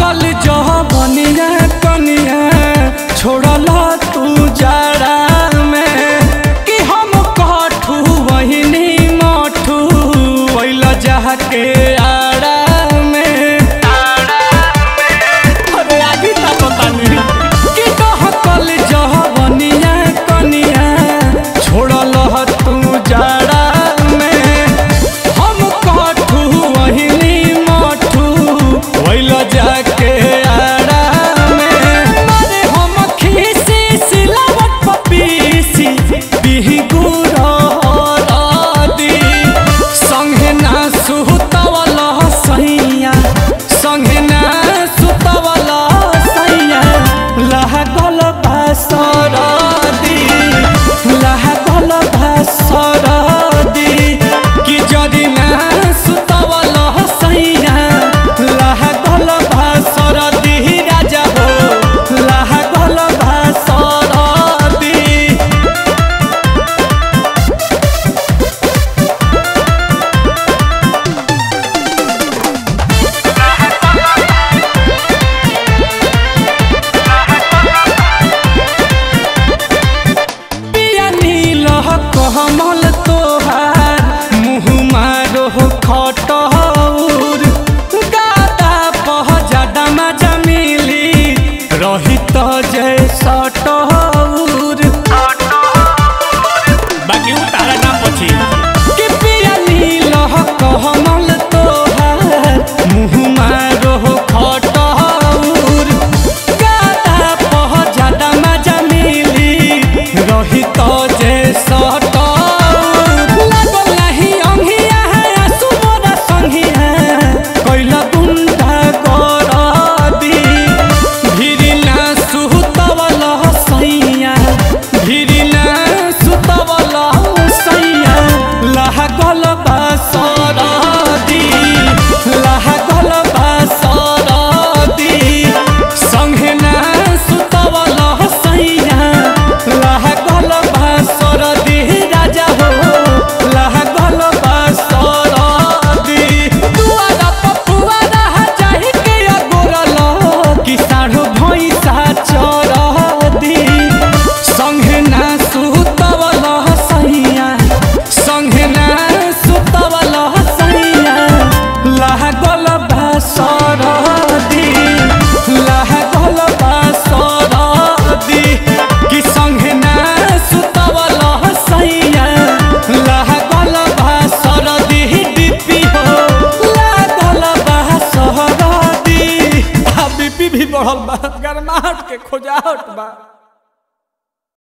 कल जवनिया कनिया छोड़ला तू जाड़ा में कि हम कठू वहीनी मठू वैला जहा के आड़ा में अरे आगे तक बतानी कि कल जवनिया कनिया छोड़ला तू जाड़ा में हम कठू वहीनी मठू वैला जाके आड़ा में मारे हम खीसी सिलावट पपीसी बिही गुरदी संगे ना सुतवला सैया संगे ना सुतवला सैया लागल बासरदी लागल बासरदी कि जदी ना सुतवला सैया लागल बासरदी राजा हो लागल बासरदी पिया नील कमल तोहार मुँह मारो खटौर गादा पह जादा मजा मिली रही तो जय सटौर बाकी तारा नाम पछी कि पिया नील कमल तोहार मुँह मारो खटौर गादा पह जादा मजा मिली रही तो जय सटौर लागल नाही अंगिया आसु मोरा संगिया कैला गुंडा करदी भिरी ना सुतवला सैया भिरी ना सुतवला सैया लागल बासरदी लागल बासरदी संगे ना सुतवला सैया लागल बासरदी राजा हो लागल बासरदी दुआरा पपुआरा जाहि के गोरल कि साढ़ो भैंसा चरदी संगे ना सुतवला सैया संगे ना सुतवला सैया लागल बासरदी लागल बासरदी कि संगे ना सुतवला सैया लागल बासरदी डीपी हो लागल बासरदी बीपी भी बढ़ल बा गरमाहट के खोजाहट बा।